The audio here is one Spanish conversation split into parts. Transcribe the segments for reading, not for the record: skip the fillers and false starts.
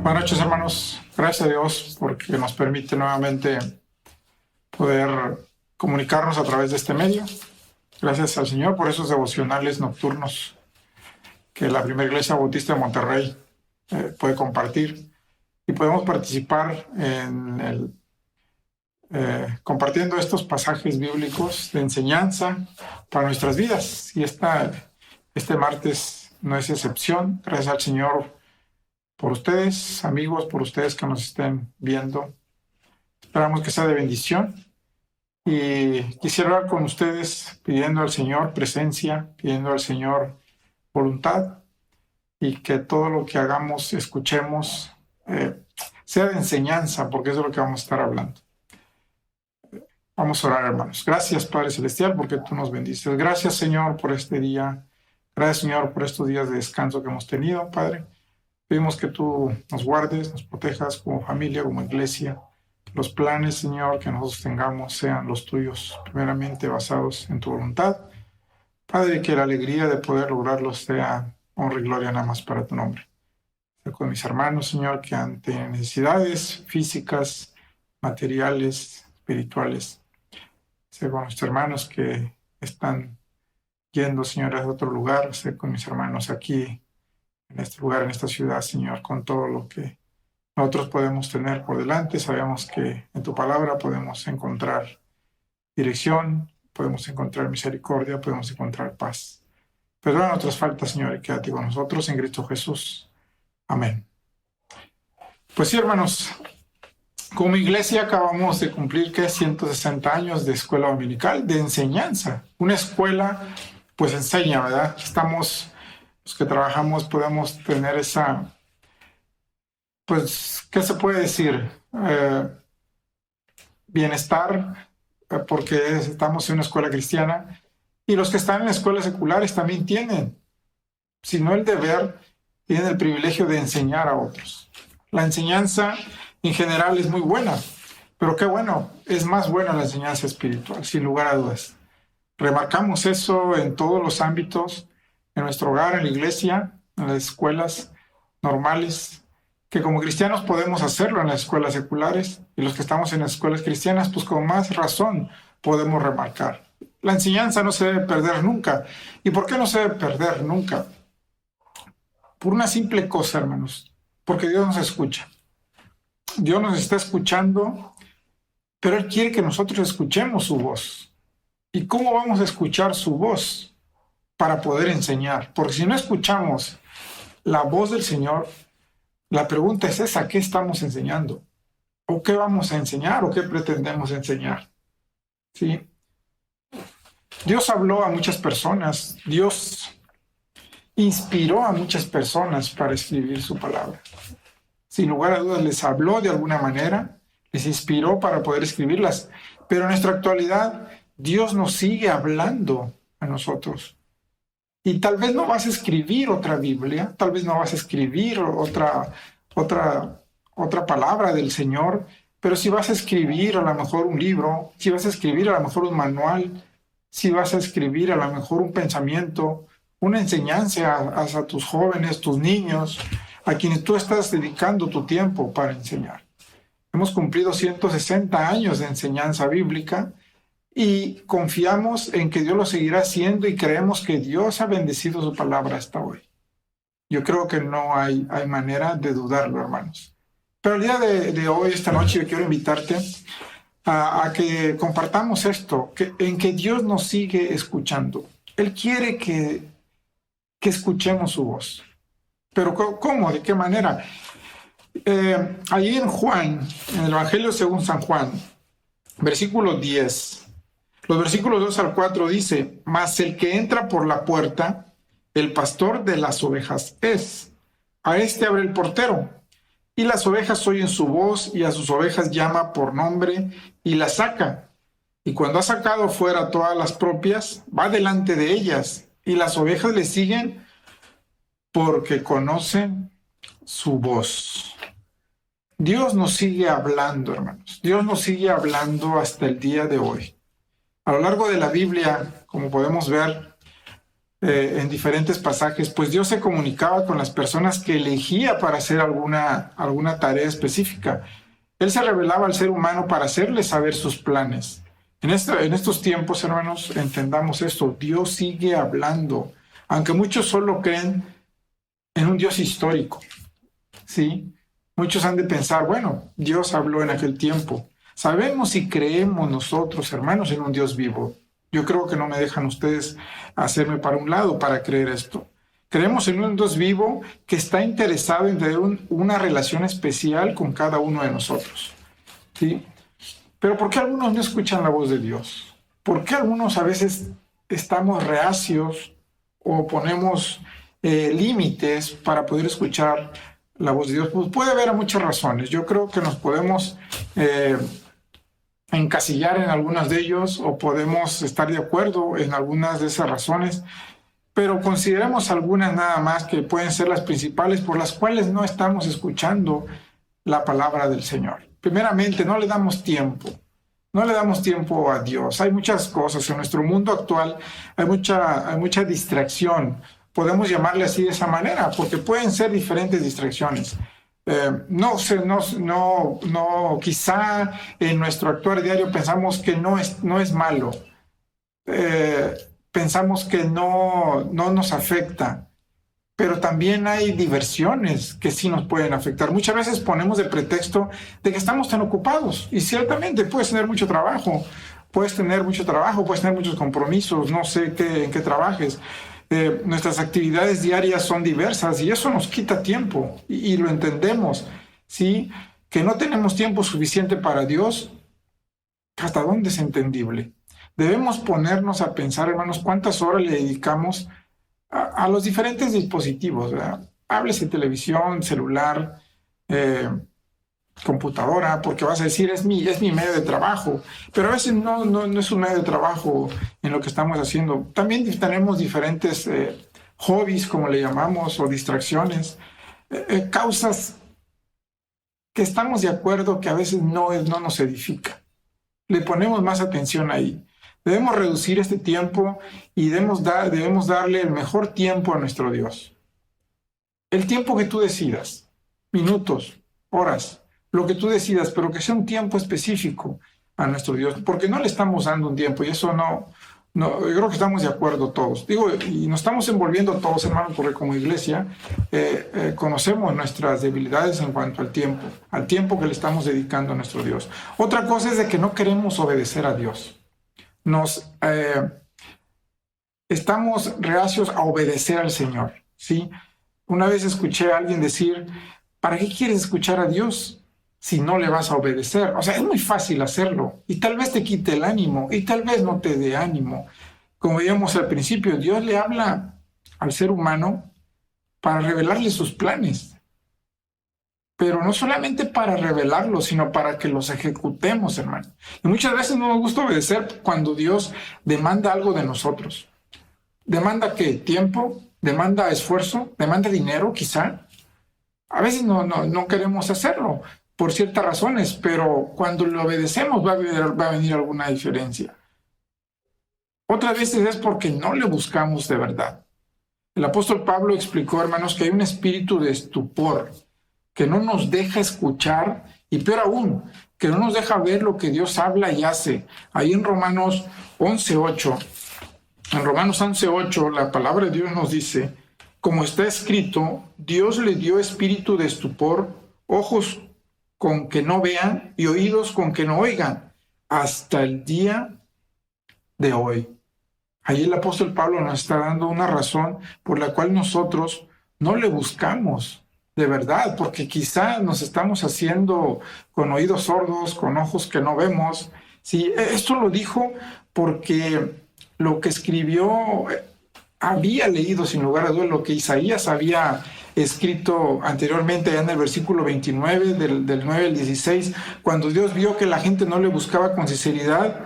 Buenas noches, hermanos. Gracias a Dios porque nos permite nuevamente poder comunicarnos a través de este medio. Gracias al Señor por esos devocionales nocturnos que la Primera Iglesia Bautista de Monterrey puede compartir y podemos participar en compartiendo estos pasajes bíblicos de enseñanza para nuestras vidas. Y este martes no es excepción. Gracias al Señor por ustedes, amigos, por ustedes que nos estén viendo. Esperamos que sea de bendición. Y quisiera hablar con ustedes pidiendo al Señor presencia, pidiendo al Señor voluntad y que todo lo que hagamos, escuchemos, sea de enseñanza, porque eso es lo que vamos a estar hablando. Vamos a orar, hermanos. Gracias, Padre Celestial, porque tú nos bendices. Gracias, Señor, por este día. Gracias, Señor, por estos días de descanso que hemos tenido, Padre. Pedimos que tú nos guardes, nos protejas como familia, como iglesia. Los planes, Señor, que nosotros tengamos sean los tuyos, primeramente basados en tu voluntad. Padre, que la alegría de poder lograrlos sea honra y gloria nada más para tu nombre. Estoy con mis hermanos, Señor, que ante necesidades físicas, materiales, espirituales. Sé con nuestros hermanos que están yendo, Señor, a otro lugar. Sé con mis hermanos aquí, en este lugar, en esta ciudad, Señor, con todo lo que nosotros podemos tener por delante. Sabemos que en tu palabra podemos encontrar dirección, podemos encontrar misericordia, podemos encontrar paz. Perdona nuestras faltas, Señor, y quédate con nosotros en Cristo Jesús. Amén. Pues sí, hermanos, como iglesia acabamos de cumplir 160 años de escuela dominical, de enseñanza. Una escuela, pues enseña, ¿verdad? Estamos, los que trabajamos, podemos tener esa, pues, ¿qué se puede decir? Bienestar, porque estamos en una escuela cristiana, y los que están en escuelas seculares también tienen, si no el deber, tienen el privilegio de enseñar a otros. La enseñanza en general es muy buena, pero qué bueno, es más buena la enseñanza espiritual, sin lugar a dudas. Remarcamos eso en todos los ámbitos, en nuestro hogar, en la iglesia, en las escuelas normales, que como cristianos podemos hacerlo en las escuelas seculares, y los que estamos en las escuelas cristianas, pues con más razón podemos remarcar. La enseñanza no se debe perder nunca. ¿Y por qué no se debe perder nunca? Por una simple cosa, hermanos, porque Dios nos escucha. Dios nos está escuchando, pero Él quiere que nosotros escuchemos su voz. ¿Y cómo vamos a escuchar su voz? Para poder enseñar. Porque si no escuchamos la voz del Señor, la pregunta es esa: ¿qué estamos enseñando? ¿O qué vamos a enseñar? ¿O qué pretendemos enseñar? ¿Sí? Dios habló a muchas personas. Dios inspiró a muchas personas para escribir su palabra. Sin lugar a dudas, les habló de alguna manera, les inspiró para poder escribirlas. Pero en nuestra actualidad, Dios nos sigue hablando a nosotros. Y tal vez no vas a escribir otra Biblia, tal vez no vas a escribir otra palabra del Señor, pero si vas a escribir a lo mejor un libro, si vas a escribir a lo mejor un manual, si vas a escribir a lo mejor un pensamiento, una enseñanza a tus jóvenes, tus niños, a quienes tú estás dedicando tu tiempo para enseñar. Hemos cumplido 160 años de enseñanza bíblica y confiamos en que Dios lo seguirá haciendo y creemos que Dios ha bendecido su palabra hasta hoy. Yo creo que no hay manera de dudarlo, hermanos. Pero el día de hoy, esta noche, yo quiero invitarte a que compartamos esto, en que Dios nos sigue escuchando. Él quiere que escuchemos su voz. Pero ¿cómo? ¿De qué manera? Allí en Juan, en el Evangelio según San Juan, versículo 10, los versículos 2 al 4 dice: mas el que entra por la puerta, el pastor de las ovejas es. A este abre el portero, y las ovejas oyen su voz, y a sus ovejas llama por nombre, y las saca. Y cuando ha sacado fuera todas las propias, va delante de ellas, y las ovejas le siguen porque conocen su voz. Dios nos sigue hablando, hermanos. Dios nos sigue hablando hasta el día de hoy. A lo largo de la Biblia, como podemos ver, en diferentes pasajes, pues Dios se comunicaba con las personas que elegía para hacer alguna tarea específica. Él se revelaba al ser humano para hacerle saber sus planes. En estos tiempos, hermanos, entendamos esto. Dios sigue hablando, aunque muchos solo creen en un Dios histórico, ¿sí? Muchos han de pensar, bueno, Dios habló en aquel tiempo. Sabemos y creemos nosotros, hermanos, en un Dios vivo. Yo creo que no me dejan ustedes hacerme para un lado para creer esto. Creemos en un Dios vivo que está interesado en tener una relación especial con cada uno de nosotros, ¿sí? Pero ¿por qué algunos no escuchan la voz de Dios? ¿Por qué algunos a veces estamos reacios o ponemos límites para poder escuchar la voz de Dios? Pues puede haber muchas razones. Yo creo que nos podemos encasillar en algunas de ellos o podemos estar de acuerdo en algunas de esas razones, pero consideremos algunas nada más que pueden ser las principales por las cuales no estamos escuchando la palabra del Señor. Primeramente, no le damos tiempo. No le damos tiempo a Dios. Hay muchas cosas. En nuestro mundo actual hay mucha distracción. Podemos llamarle así de esa manera, porque pueden ser diferentes distracciones. Quizá en nuestro actuar diario pensamos que no es malo. Pensamos que no nos afecta. Pero también hay diversiones que sí nos pueden afectar. Muchas veces ponemos de pretexto de que estamos tan ocupados. Y ciertamente puedes tener mucho trabajo, puedes tener muchos compromisos, no sé en qué trabajes. Nuestras actividades diarias son diversas y eso nos quita tiempo. Y lo entendemos, ¿sí? Que no tenemos tiempo suficiente para Dios, ¿hasta dónde es entendible? Debemos ponernos a pensar, hermanos, cuántas horas le dedicamos a los diferentes dispositivos, ¿verdad? Háblese televisión, celular, computadora, porque vas a decir, es mi medio de trabajo, pero a veces no es un medio de trabajo en lo que estamos haciendo. También tenemos diferentes hobbies, como le llamamos, o distracciones, causas que estamos de acuerdo que a veces no nos edifica. Le ponemos más atención ahí. Debemos reducir este tiempo y debemos darle el mejor tiempo a nuestro Dios. El tiempo que tú decidas, minutos, horas, lo que tú decidas, pero que sea un tiempo específico a nuestro Dios, porque no le estamos dando un tiempo y eso yo creo que estamos de acuerdo todos. Y nos estamos envolviendo todos, hermanos, porque como iglesia conocemos nuestras debilidades en cuanto al tiempo que le estamos dedicando a nuestro Dios. Otra cosa es de que no queremos obedecer a Dios. Estamos reacios a obedecer al Señor, ¿sí? Una vez escuché a alguien decir, ¿para qué quieres escuchar a Dios si no le vas a obedecer? O sea, es muy fácil hacerlo y tal vez te quite el ánimo y tal vez no te dé ánimo. Como veíamos al principio, Dios le habla al ser humano para revelarle sus planes. Pero no solamente para revelarlos, sino para que los ejecutemos, hermano. Y muchas veces no nos gusta obedecer cuando Dios demanda algo de nosotros. ¿Demanda qué? ¿Tiempo? ¿Demanda esfuerzo? ¿Demanda dinero, quizá? A veces no queremos hacerlo por ciertas razones, pero cuando lo obedecemos va a venir alguna diferencia. Otras veces es porque no le buscamos de verdad. El apóstol Pablo explicó, hermanos, que hay un espíritu de estupor que no nos deja escuchar y peor aún, que no nos deja ver lo que Dios habla y hace. Ahí en Romanos 11:8, la palabra de Dios nos dice, como está escrito, Dios le dio espíritu de estupor, ojos con que no vean y oídos con que no oigan, hasta el día de hoy. Ahí el apóstol Pablo nos está dando una razón por la cual nosotros no le buscamos de verdad, porque quizá nos estamos haciendo con oídos sordos, con ojos que no vemos. Sí, esto lo dijo porque lo que escribió había leído sin lugar a dudas lo que Isaías había escrito anteriormente en el versículo 29 del 9 al 16, cuando Dios vio que la gente no le buscaba con sinceridad,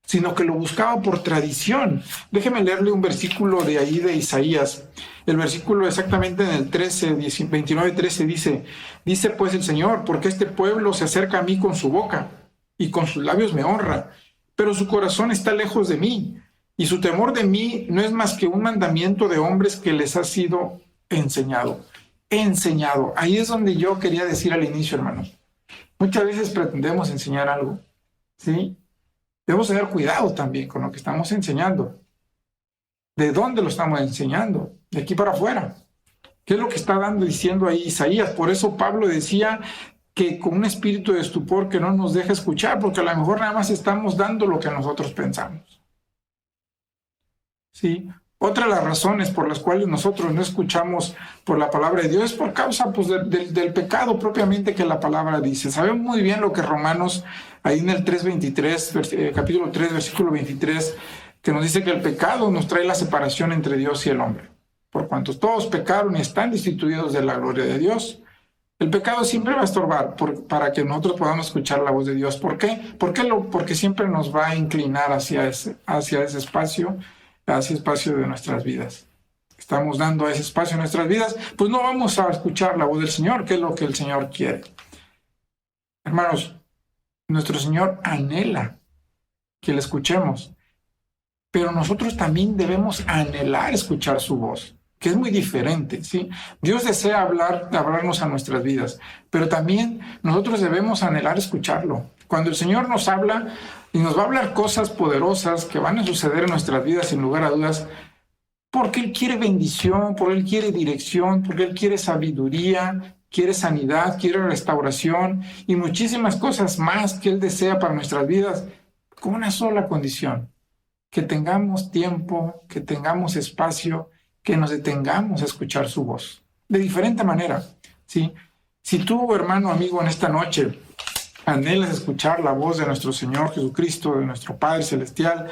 sino que lo buscaba por tradición. Déjeme leerle un versículo de ahí de Isaías. El versículo exactamente en el 29:13 dice pues el Señor, porque este pueblo se acerca a mí con su boca y con sus labios me honra, pero su corazón está lejos de mí. y su temor de mí no es más que un mandamiento de hombres que les ha sido enseñado. Enseñado. Ahí es donde yo quería decir al inicio, hermano. Muchas veces pretendemos enseñar algo, ¿sí? Debemos tener cuidado también con lo que estamos enseñando. ¿De dónde lo estamos enseñando? De aquí para afuera. ¿Qué es lo que está diciendo ahí Isaías? Por eso Pablo decía que con un espíritu de estupor que no nos deja escuchar, porque a lo mejor nada más estamos dando lo que nosotros pensamos. ¿Sí? Otra de las razones por las cuales nosotros no escuchamos por la palabra de Dios es por causa pues, del pecado propiamente que la palabra dice. Sabemos muy bien lo que Romanos, ahí en el 3:23, capítulo 3, versículo 23, que nos dice que el pecado nos trae la separación entre Dios y el hombre. Por cuanto todos pecaron y están destituidos de la gloria de Dios. El pecado siempre va a estorbar para que nosotros podamos escuchar la voz de Dios. ¿Por qué? Porque siempre nos va a inclinar hacia ese espacio, hacia espacio de nuestras vidas. Estamos dando ese espacio en nuestras vidas, pues no vamos a escuchar la voz del Señor, que es lo que el Señor quiere. Hermanos, nuestro Señor anhela que le escuchemos, pero nosotros también debemos anhelar escuchar su voz, que es muy diferente, ¿sí? Dios desea hablarnos a nuestras vidas, pero también nosotros debemos anhelar escucharlo. Cuando el Señor nos habla y nos va a hablar cosas poderosas que van a suceder en nuestras vidas sin lugar a dudas, porque Él quiere bendición, porque Él quiere dirección, porque Él quiere sabiduría, quiere sanidad, quiere restauración y muchísimas cosas más que Él desea para nuestras vidas, con una sola condición: que tengamos tiempo, que tengamos espacio, que nos detengamos a escuchar su voz, de diferente manera, ¿sí? Si tú, hermano, amigo, en esta noche anhelas escuchar la voz de nuestro Señor Jesucristo, de nuestro Padre Celestial,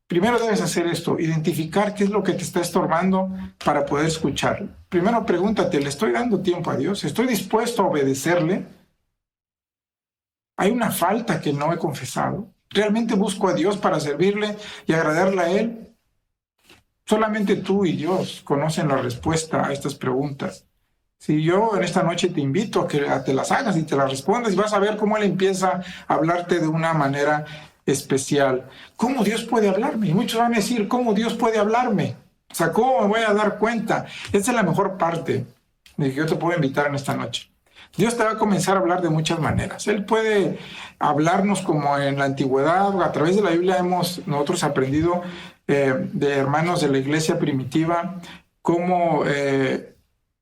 primero debes hacer esto: identificar qué es lo que te está estorbando para poder escucharlo. Primero pregúntate, ¿le estoy dando tiempo a Dios? ¿Estoy dispuesto a obedecerle? ¿Hay una falta que no he confesado? ¿Realmente busco a Dios para servirle y agradarle a Él? Solamente tú y Dios conocen la respuesta a estas preguntas. Si yo en esta noche te invito a que te las hagas y te las respondas, y vas a ver cómo Él empieza a hablarte de una manera especial. ¿Cómo Dios puede hablarme? Y muchos van a decir, ¿cómo Dios puede hablarme? O sea, ¿cómo me voy a dar cuenta? Esa es la mejor parte de que yo te puedo invitar en esta noche. Dios te va a comenzar a hablar de muchas maneras. Él puede hablarnos como en la antigüedad. A través de la Biblia hemos nosotros aprendido de hermanos de la iglesia primitiva cómo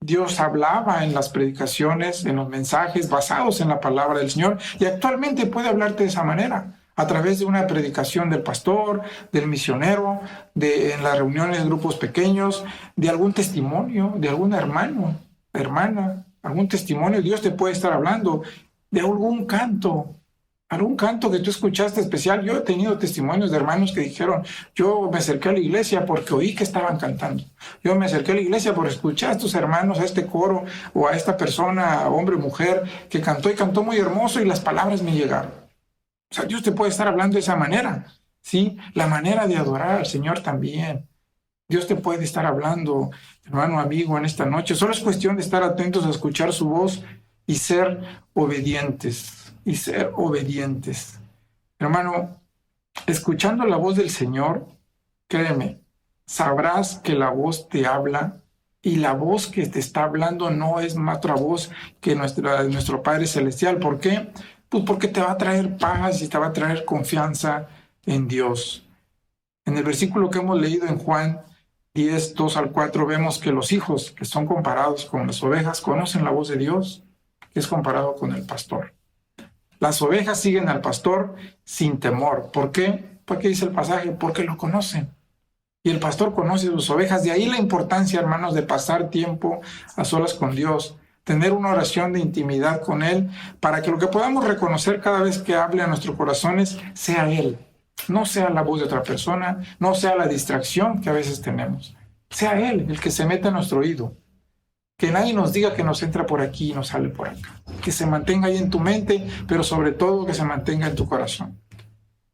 Dios hablaba en las predicaciones, en los mensajes basados en la palabra del Señor, y actualmente puede hablarte de esa manera, a través de una predicación del pastor, del misionero, en las reuniones de grupos pequeños, de algún testimonio, de algún hermano, hermana, algún testimonio. Dios te puede estar hablando de algún canto que tú escuchaste especial. Yo he tenido testimonios de hermanos que dijeron, yo me acerqué a la iglesia porque oí que estaban cantando. Yo me acerqué a la iglesia por escuchar a estos hermanos, a este coro o a esta persona, hombre o mujer, que cantó y cantó muy hermoso y las palabras me llegaron. O sea, Dios te puede estar hablando de esa manera, ¿sí? La manera de adorar al Señor también. Dios te puede estar hablando, hermano, amigo, en esta noche. Solo es cuestión de estar atentos a escuchar su voz y ser obedientes. Hermano, escuchando la voz del Señor, créeme, sabrás que la voz te habla, y la voz que te está hablando no es más otra voz que nuestro Padre Celestial. ¿Por qué? Pues porque te va a traer paz y te va a traer confianza en Dios. En el versículo que hemos leído en Juan 10, 2-4, vemos que los hijos que son comparados con las ovejas conocen la voz de Dios, que es comparado con el pastor. Las ovejas siguen al pastor sin temor. ¿Por qué? Porque dice el pasaje, porque lo conocen. Y el pastor conoce a sus ovejas. De ahí la importancia, hermanos, de pasar tiempo a solas con Dios, tener una oración de intimidad con Él, para que lo que podamos reconocer cada vez que hable a nuestros corazones sea Él. No sea la voz de otra persona, no sea la distracción que a veces tenemos. Sea Él el que se meta en nuestro oído. Que nadie nos diga que nos entra por aquí y nos sale por acá. Que se mantenga ahí en tu mente, pero sobre todo que se mantenga en tu corazón.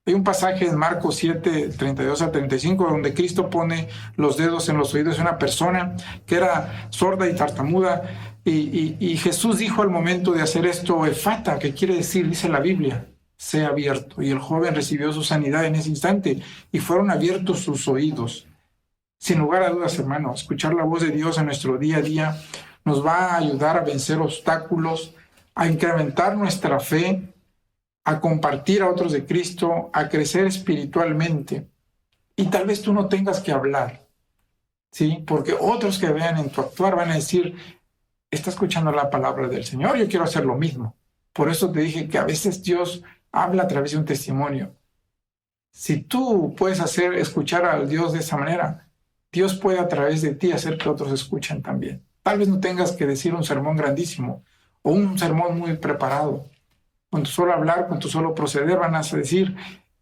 Hay un pasaje en Marcos 7, 32-35, donde Cristo pone los dedos en los oídos de una persona que era sorda y tartamuda. Y Jesús dijo al momento de hacer esto, efata, que quiere decir, dice la Biblia, sea abierto. Y el joven recibió su sanidad en ese instante y fueron abiertos sus oídos. Sin lugar a dudas, hermano, escuchar la voz de Dios en nuestro día a día nos va a ayudar a vencer obstáculos, a incrementar nuestra fe, a compartir a otros de Cristo, a crecer espiritualmente. Y tal vez tú no tengas que hablar, ¿sí? Porque otros que vean en tu actuar van a decir, está escuchando la palabra del Señor, yo quiero hacer lo mismo. Por eso te dije que a veces Dios habla a través de un testimonio. Si tú puedes escuchar al Dios de esa manera, Dios puede a través de ti hacer que otros escuchen también. Tal vez no tengas que decir un sermón grandísimo o un sermón muy preparado. Con tu solo hablar, con tu solo proceder, van a decir,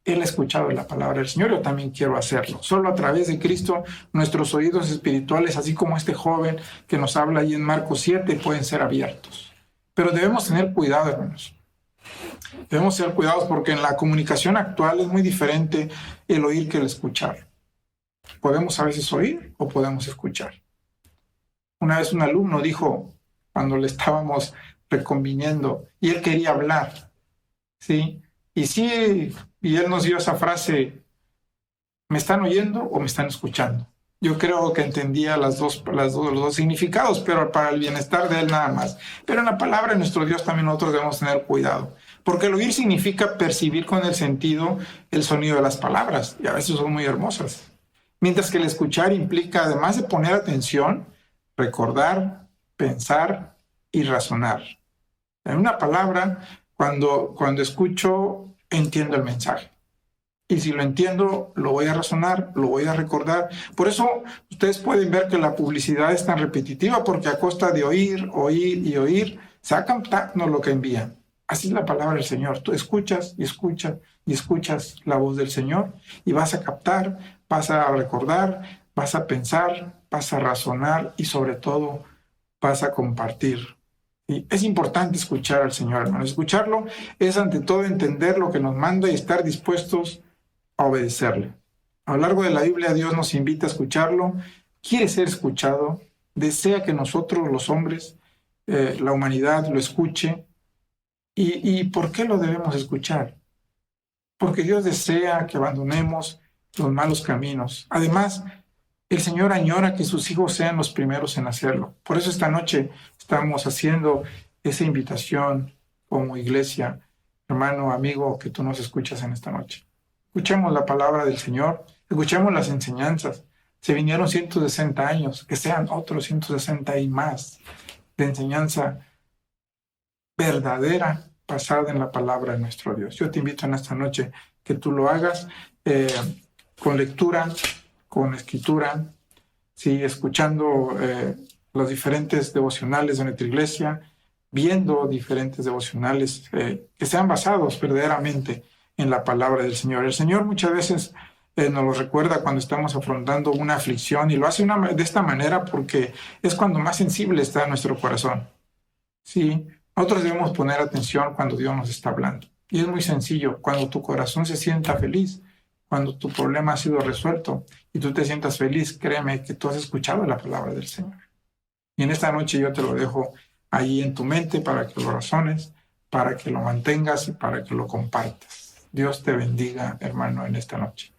Él ha escuchado la palabra del Señor, yo también quiero hacerlo. Solo a través de Cristo, nuestros oídos espirituales, así como este joven que nos habla ahí en Marcos 7, pueden ser abiertos. Pero debemos tener cuidado, hermanos. Debemos ser cuidados porque en la comunicación actual es muy diferente el oír que el escuchar. Podemos a veces oír o podemos escuchar. Una vez un alumno dijo, cuando le estábamos reconviniendo, y él quería hablar, ¿sí? Y él nos dio esa frase, ¿me están oyendo o me están escuchando? Yo creo que entendía los dos significados, pero para el bienestar de él nada más. Pero en la palabra de nuestro Dios también nosotros debemos tener cuidado, porque el oír significa percibir con el sentido el sonido de las palabras, y a veces son muy hermosas. Mientras que el escuchar implica, además de poner atención, recordar, pensar y razonar. En una palabra, cuando escucho, entiendo el mensaje. Y si lo entiendo, lo voy a razonar, lo voy a recordar. Por eso ustedes pueden ver que la publicidad es tan repetitiva, porque a costa de oír, oír y oír, sacan lo que envían. Así es la palabra del Señor. Tú escuchas y escuchas y escuchas la voz del Señor y vas a captar, vas a recordar, vas a pensar, vas a razonar y sobre todo vas a compartir. Y es importante escuchar al Señor, hermano. Escucharlo es ante todo entender lo que nos manda y estar dispuestos a obedecerle. A lo largo de la Biblia Dios nos invita a escucharlo, quiere ser escuchado, desea que nosotros los hombres, la humanidad lo escuche. ¿Y por qué lo debemos escuchar? Porque Dios desea que abandonemos los malos caminos. Además, el Señor añora que sus hijos sean los primeros en hacerlo. Por eso esta noche estamos haciendo esa invitación como iglesia, hermano, amigo, que tú nos escuchas en esta noche. Escuchemos la palabra del Señor, escuchemos las enseñanzas. Se vinieron 160 años, que sean otros 160 y más de enseñanza verdadera, basada en la palabra de nuestro Dios. Yo te invito en esta noche que tú lo hagas con lectura, con escritura, ¿sí? Escuchando los diferentes devocionales de nuestra iglesia, viendo diferentes devocionales que sean basados verdaderamente en la palabra del Señor. El Señor muchas veces nos lo recuerda cuando estamos afrontando una aflicción y lo hace de esta manera porque es cuando más sensible está nuestro corazón. Sí, nosotros debemos poner atención cuando Dios nos está hablando. Y es muy sencillo, cuando tu corazón se sienta feliz, cuando tu problema ha sido resuelto y tú te sientas feliz, créeme que tú has escuchado la palabra del Señor. Y en esta noche yo te lo dejo ahí en tu mente para que lo razones, para que lo mantengas y para que lo compartas. Dios te bendiga, hermano, en esta noche.